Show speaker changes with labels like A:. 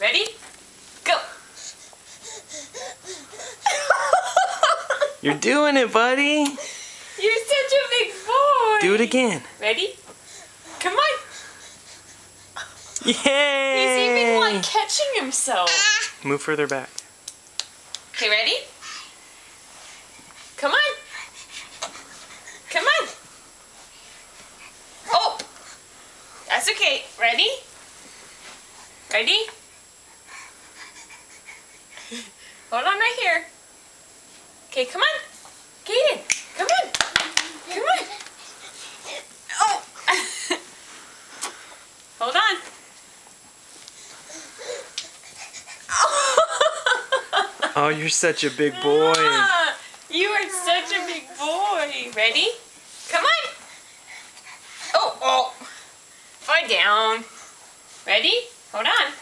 A: Ready? Go!
B: You're doing it, buddy.
A: You're such a big boy.
B: Do it again.
A: Ready? Come on.
B: Yay!
A: He's even like catching himself.
B: Move further back.
A: Okay, ready? Come on. Come on. Oh! That's okay. Ready? Ready? Hold on right here. Okay, come on. Kaden, come on. Come on. Oh! Hold on.
B: Oh, you're such a big boy.
A: You are such a big boy. Ready? Come on. Oh, oh. Fall down. Ready? Hold on.